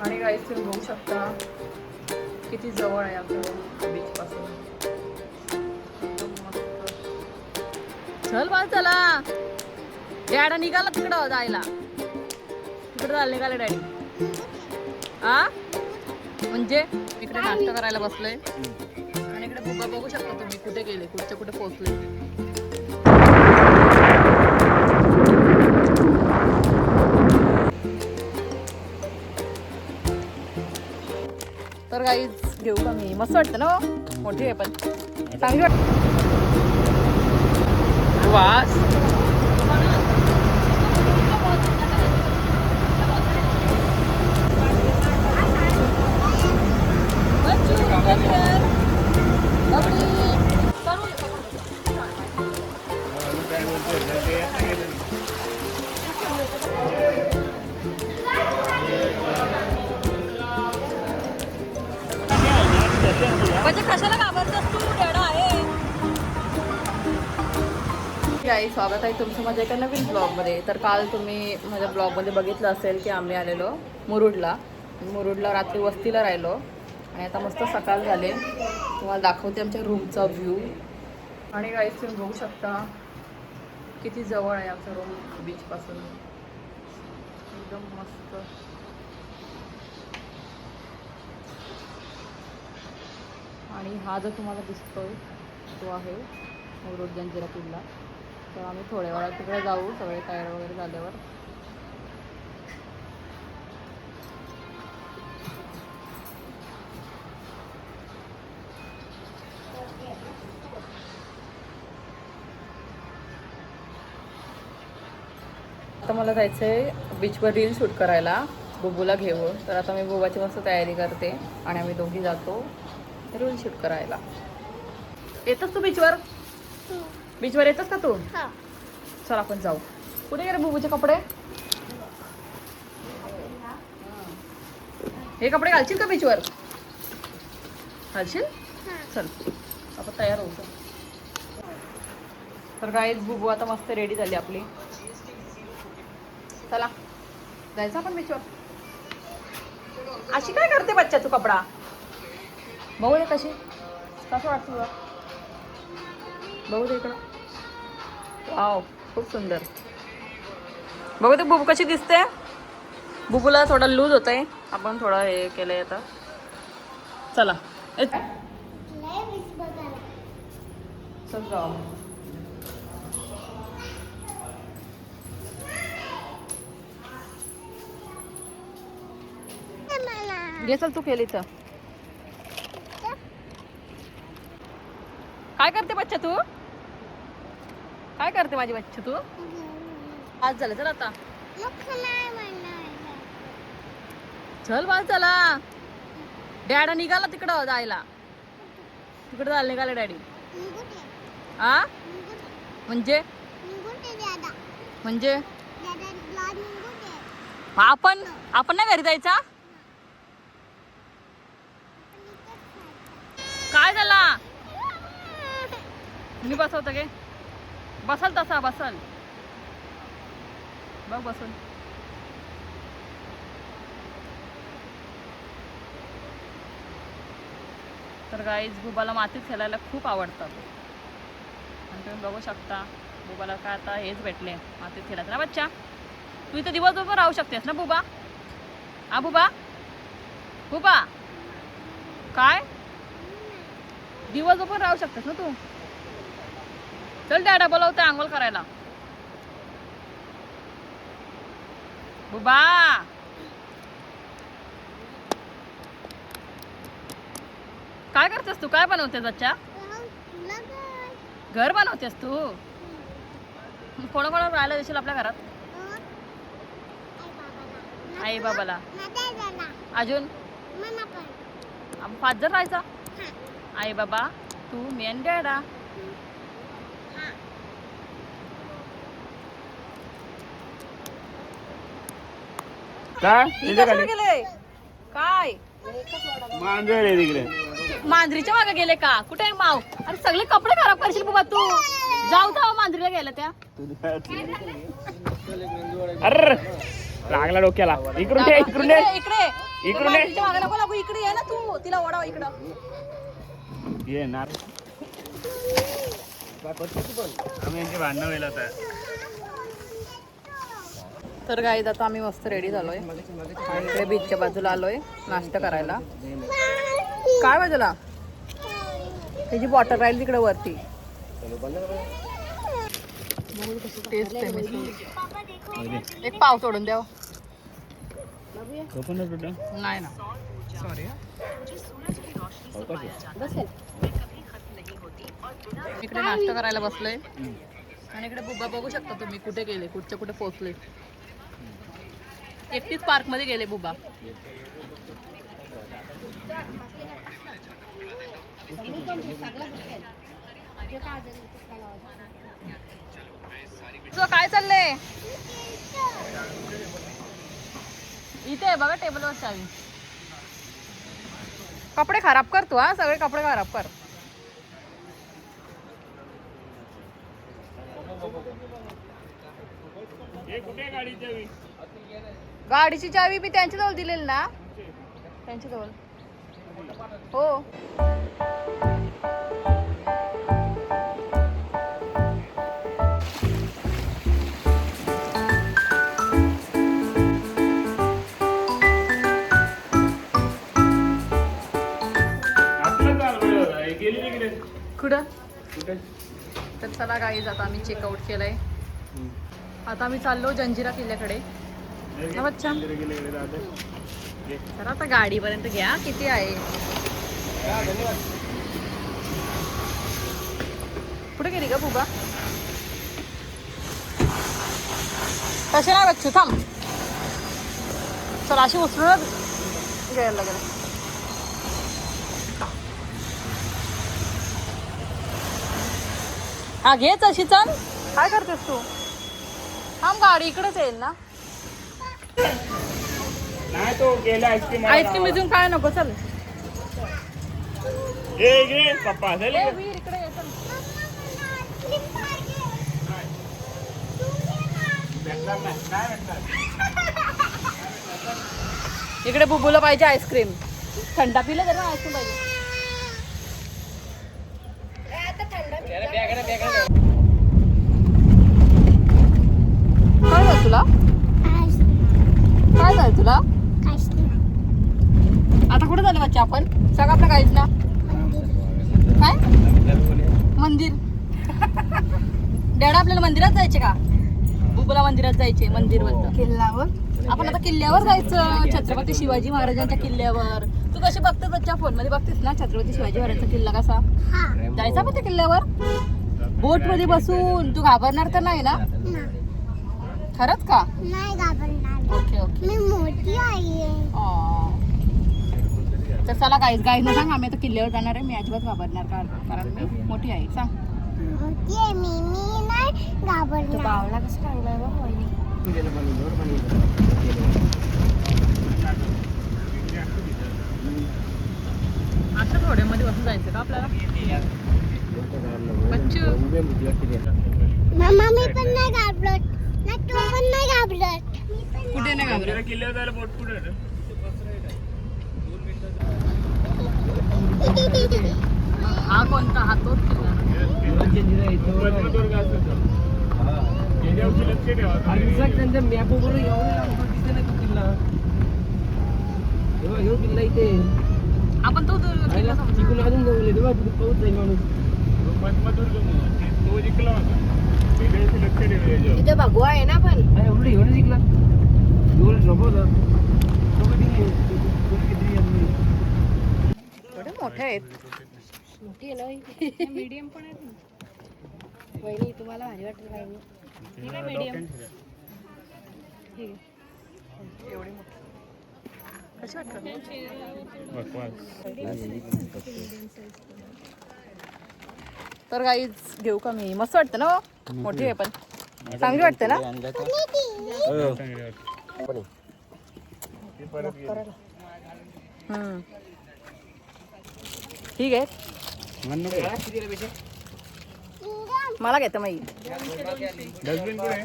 आणि गाईस तुम्ही बघू शकता किती जवळ आहे आपलं बीच पासून. चल बा चला, डॅडा निघाला तिकडं जायला. तिकडे चालले निघाले डॅडी. आ म्हणजे इकडे नाश्ता करायला बसलोय आणि इकडे बुबा बघू शकता तुम्ही कुठे गेले, कुठे पोहोचले. तर गाईज घेऊ का मी? मस्त वाटतं ना, मोठी आहे पण चांगली वाटते. वास म्हणजे कशाला घाबरतोस तू? डॅडा आहे. गाईस स्वागत आहे तुमचं माझ्या एका नवीन ब्लॉगमध्ये. तर काल तुम्ही माझ्या ब्लॉगमध्ये बघितलं असेल की आम्ही आलेलो मुरुडला रात्री वस्तीला राहिलो आणि आता मस्त सकाळ झाले. तुम्हाला दाखवते आमच्या रूमचा व्ह्यू. आणि गाईस तुम्ही बघू शकता किती जवळ आहे आमचा रूम बीचपासून, एकदम मस्त. आणि हा जो तुम्हाला दिसतोय तो आहे मुरुड जंजिरा किल्ला. तर आम्ही थोड्या वेळात तिकडे जाऊ, सगळे तयार वगैरे झाल्यावर. आता मला जायचं आहे बीचवर रील शूट करायला बुबूला घेऊन. तर आता मी बुबाची मस्त तयारी करते आणि आम्ही दोघी जातो रील शूट करायला. येतच तू बीचवर? बीचवर येतच का तू? चल आपण जाऊ. कुठे गेले बुबूचे कपडे? हे कपडे घालशील का बीचवर? घालशील? चल आपण तयार होऊ. तर गाईज बुबू आता मस्त रेडी झाली आपली. चला जायचं आपण बीचवर. अशी काय करते बच्चा तू? कपडा बघू दे कशी, कसं वाटतं तुला? बघू दे इकडं. वाव खूप सुंदर. बघू दे बुबू कशी दिसते. बुबूला थोडा लूज होत आहे, आपण थोडं हे केलंय आता. चला चल जाऊ. घे चल तू केली तर. काय करते बच्चा तू? काय करते माझी बच्चा तू? आज झालं चल आता. चल बा चला, डॅडा निघाला तिकडं जायला. तिकडे चालले निघाले डॅडी. आ म्हणजे म्हणजे आपण नाही घरी जायचा? काय झाला? मी बसवतो गे. बसल तसा बसल बघ बसून. तर गाईज बुबाला मातीत खेळायला खूप आवडतात आणि तुम्ही बघू शकता बुबाला काय आता हेच भेटले मातीत खेळायचं ना. बच्चा तू इथं दिवसभर राहू शकतेस ना बुबा? हा बुबा बुबा काय दिवसभर राहू शकतेस ना तू? चल डॅडा बोलवते आंघोळ करायला. बुबा काय करतेस तू? काय बनवतेस बच्चा? घर बनवतेस तू? कोणाकोणा राहायला देशील आपल्या घरात? आई बाबाला. अजून 5 जण राहायचा? आई बाबा तू मी आणि डॅडा. काय गेले काय? मांजर आहे तिकडे. मांजरीच्या मागे गेले का? कुठे आहे माव? अरे सगळे कपडे खराब करशील बाबा तू. जाऊ जाऊ मांजरीला गेल्या त्या. अरे लागला डोक्याला. इकडून ये, इकडून ये. इकडे इकडून ये. तिच्या मागे नको लागू, इकडे ये ना तू, तिला ओढाव इकडं. येणार आम्ही यांची भांडणं व्हायला आता. तर गाईज आता आम्ही मस्त रेडी झालोय. इकडे बीचच्या बाजूला आलोय नाश्ता करायला. काय बाजूला त्याची बॉटल राहील तिकडे वरती. टेस्ट आहे मिसळ. एक पाव सोडून द्याव. नाही ना सॉरी. इकडे नाश्ता करायला बसलोय आणि इकडे बुब्बा बघू शकता तुम्ही कुठे गेले, कुठे पोहोचले. एकटीच पार्क मध्ये गेले बुब्बा. काय चाललंय इथे बघा टेबलवर चावी. कपडे खराब कर तू, हा सगळे कपडे खराब कर. गाडीची चावी मी त्यांच्याजवळ दिलेली ना, त्यांच्याजवळ. हो कुठं. तर चला गाईज आता आम्ही चेकआउट केलंय. आता आम्ही चाललो जंजिरा किल्ल्याकडे. अच्छा तर आता गाडीपर्यंत घ्या, किती आहे. कुठे गेली का बुबा. कसे नाही बच्चू थांब. चला अशी उचलूनच घ्यायला लागेल. हा घेच अशी चल. काय करतेस तू. थांब गाडी इकडेच येईल ना. नाही तो गेला आईस्क्रीम. आईस्क्रीम इथून काय नको चल. इकडे पप्पा इकडे ये चल. इकडे बुबूला पाहिजे आईस्क्रीम. थंडा पिलं तर आईस्क्रीम पाहिजे. काय झालं तुला. काय झालं तुला. आता कुठे झालं बच्चा आपण. सांग आपलं काहीच ना. काय मंदिर. डॅडा आपल्याला मंदिरात जायचे का. बुबूला मंदिरात जायचे. मंदिर बोलतो किल्ल्यावर. आपण आता किल्ल्यावर जायचं. छत्रपती शिवाजी महाराजांच्या किल्ल्यावर. तू कशी बघतेस बच्चा फोन मध्ये बघतेस ना छत्रपती शिवाजी महाराजांचा किल्ला कसा. जायचा पण त्या किल्ल्यावर बोट मध्ये बसून. तू घाबरणार तर नाही ना. खरंच का. नाही घाबरणार. Okay okay. मी मोठी आहे. तर चला गाईज ना सांग आम्ही आता किल्ल्यावर जाणार आहे. मी अजिबात घाबरणार का कारण मी मोठी आहे. सांग. मोठी आहे मी नाही घाबरणार. बावला कसं टांगलाय बघ वहिनी. आता थोड्यामध्ये बसून जायचं का आपल्याला. बच्चू मम्मा मी पण नाही घाबरत. ना तू पण नाही घाबरत. कुठे नाही घाबरत. किल्ल्यावर जायला बोट कुठे आहे? हा कोणता हा तोच किल्ला ना. आपण तो किल्ला तिथे भगवा आहे ना. पण थोडे मोठे आहेत. मोठी आहे ना. मीडियम पण आहेत. वहिनी तुम्हाला भारी वाटेल वहिनी. ठीक आहे मीडियम. ठीक आहे एवढी मोठी कशी वाटतं. तर गाईज घेऊ का मी. मस्त वाटतं ना. मोठी आहे पण चांगली वाटते ना. ठीक आहे. मला घेतं माई. डस्टबिन कुठे.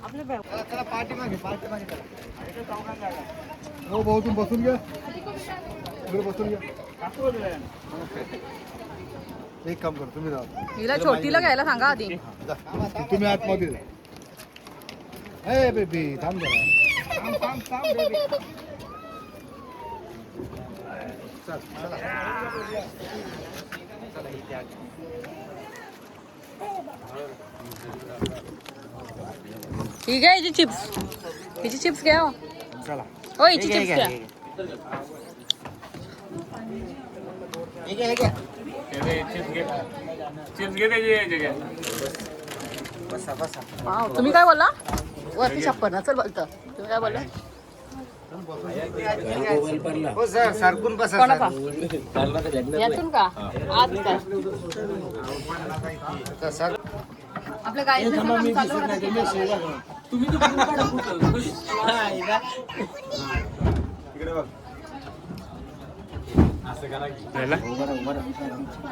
चला पार्टी मागे चला. हो भाऊ तुम्ही बसून घ्या. इकडे बसून घ्या. एक काम कर तुम्ही राहा. हिला छोटीला घ्यायला सांगा आधी. जा. तुम्ही आतमध्ये जा. ए बेबी थांब जरा. थांब बेबी. चल चला. चला इथे आ. ठीक आहे, हिची चिप्स घ्या. चला. हो, हिची चिप्स घ्या. चिप्स घे त्याची घे. वाव, तुम्ही काय बोलला? वरती 56 चल बोलतं. तुम्ही काय बोलला? हो सर सरकून बसा. कोणाचा? यातून का? आज का? सर आपल्या गाईचं काम चालू आहे.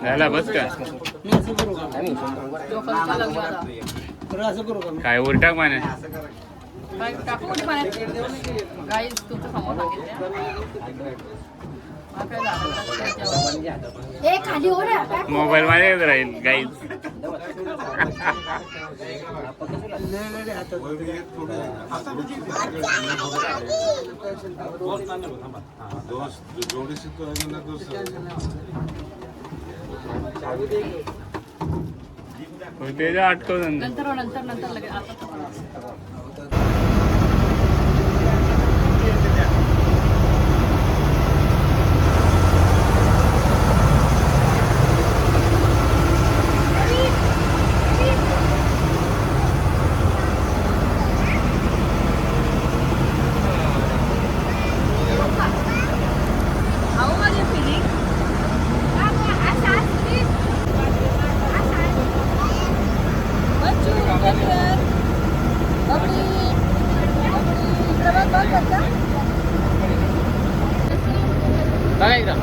झाला बस का लोकांचा लग्न आता. काय उलटा माने काय टाकू कोणी पाण्यात? गाईज तुमच्या समोर सांगितलं. हा काय झालं? ए खाली हो रे आता. मोबाईल मध्ये राहील गाईज. त्याच्या अटकव नंतर लगेच आता. बघा एकदा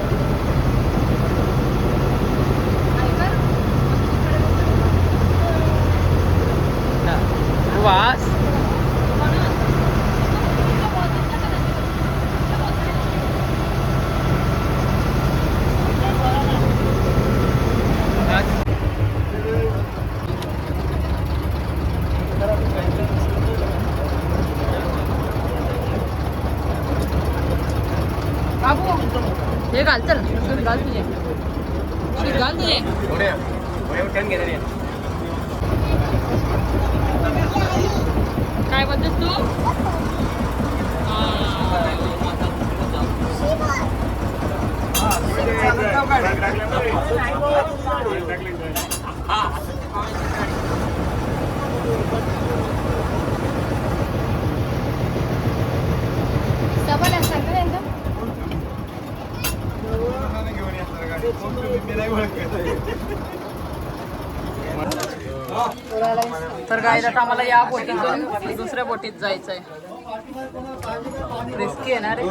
वास हे घाल चल. शूज घाल तुझे. काय बोलतेस तू? सबल सगळे एकदम. तर गाईज आता आम्हाला या बोटीतून दुसऱ्या बोटीत जायचंय. रिस्की आहे ना रे.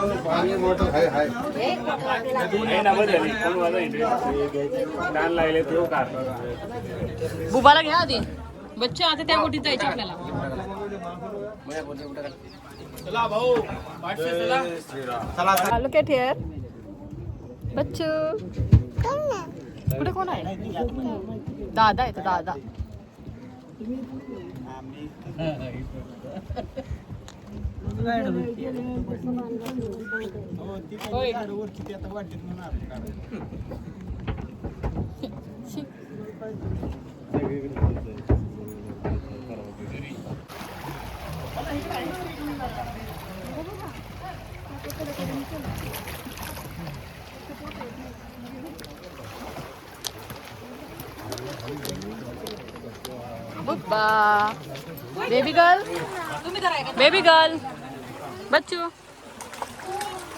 लहान लागले तो का बुबाला घ्या आधी. बच्चा आता त्या बोटीत जायचं आपल्याला. लोक हिअर. बच्चू कुठे कोण आहे? दादा आहे तो दादा. होय. बुब्बा बेबी गर्ल बच्चू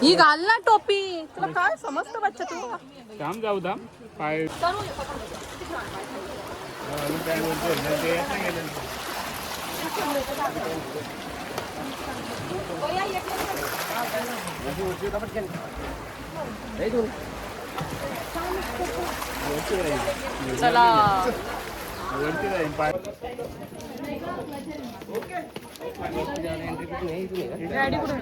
ही घाल ना टोपी. तुला काय समजतं बच्चा तू? थांब जाऊ थांब पाय चला वरती जाईन पाय गाडी कुठे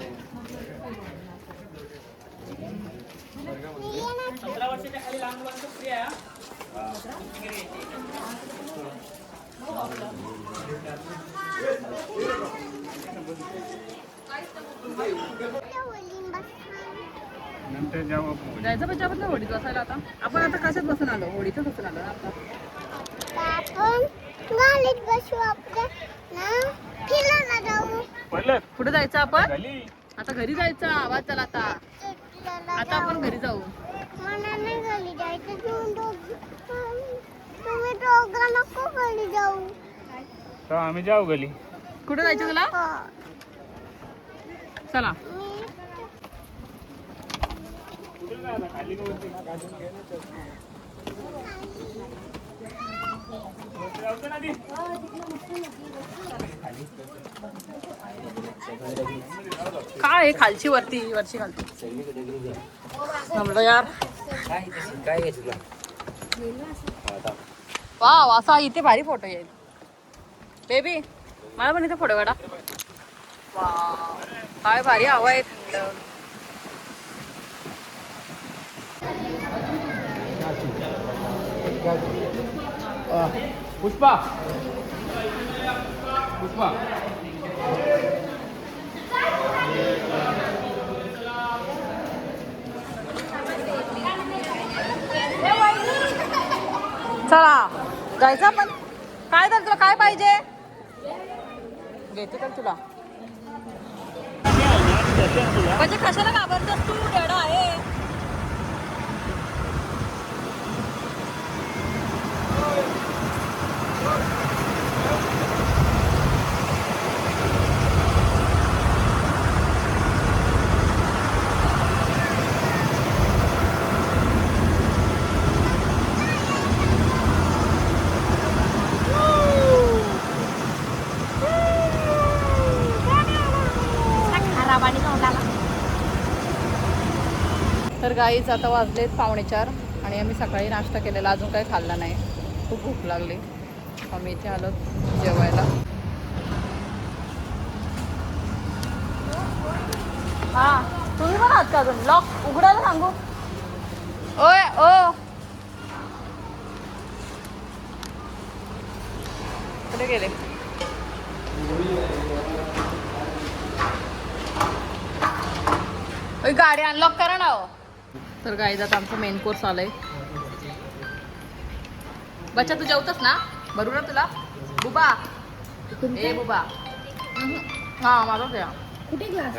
नंतर जाऊ आपण. जायचं पण आपण होडीत बसायला आता. आपण आता कशात बसून आलो? होडीतच बसून आलो ना आता. आपण गाडीत बसू आपल्या ना फिरायला जाऊ पडलं कुठे जायचं आपण? खाली आता घरी जायचं. आवाज चला आता. आता आपण घरी जाऊ. मला नाही घरी जायचं तुम्ही दोघं नको घरी जाऊ तर आम्ही जाऊ गली. कुठे जायचं तुला? चला. खाली वरती जाऊ ना ती. काय आहे खालची वरती वरची खालची जमलं यार. वा असा इथे भारी फोटो येईल बेबी. मला पण इथे फोटो काढा. वा काय भारी हवा आहे. पुष्पा पुष्पा चला जायचं आपण. काय तर तुला काय पाहिजे घेते तर तुला. म्हणजे कशाला घाबरतोस तू? डेडा आहे. तर गाईच आता वाजलेत 4:15 आणि आम्ही सकाळी नाश्ता केलेला. अजून काही खाल्ला नाही. खूप भूक लागली. आम्ही इथे आलो जेवायला. हा तुम्ही पण आहात का अजून? लॉक उघडायला सांगू. ओय ओ कुठे गेले? गाडी अनलॉक करा ना हो. तर गाईज आता आमचं मेन कोर्स आलंय. बच्चा तू जेवतस ना? बरोबर तुला बुबा. ए बुबा. हा माझाच या. कुठे ग्लास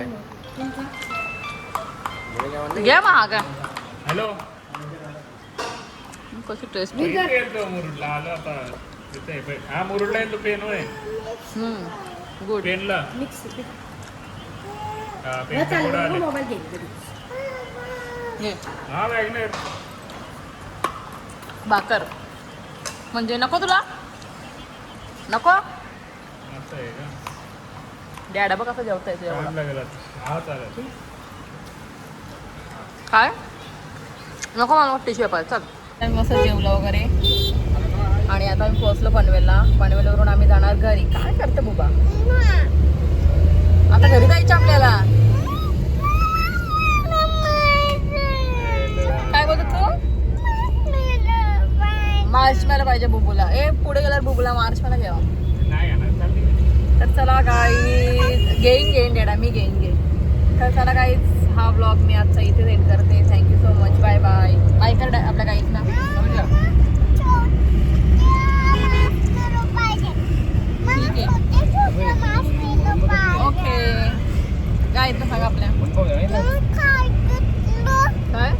घ्या महाग. हॅलो कशी टेस्ट. मुरुडला आलो आता. हा मुरुडला येतो पेन होय. गुड. पेनला मिक्स पेन मोबाईल घे. हा वॅगनर भाकर म्हणजे नको तुला? नको असं आहे का? डॅडा बघ कसं जेवता येते. छान लागेल आता. हा चालेल. काय नको मला टिश्यू पेपर. चल आम्ही मस्त जेवलं वगैरे आणि आता आम्ही पोहोचलो पनवेलला. पनवेलवरून आम्ही जाणार घरी. काय करते बुबा? आता घरी जायचं आपल्याला. काय बोलत तू? मार्शमॅलो पाहिजे बुबूला. ए पुढे गेल्यावर बुबूला मार्शमॅलो घ्यावा. नाही येणार चालते. तर चला गाईज घेईन डेडा मी घेईन. तर चला गाईज हा व्लॉग मी आजचा इथे एंड करते. Thank you so much. Bye bye. Bye कर आपल्या गाईजना. ठीक आहे ओके. गाईजना सांगा आपल्या काय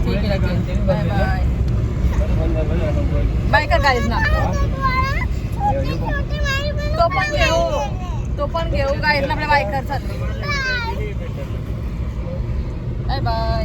ठीक आहे. Bye bye. बाय कर गाईजना. तो पण घेऊ गाईजना आपल्या बाय कर. चालते बाय बाय.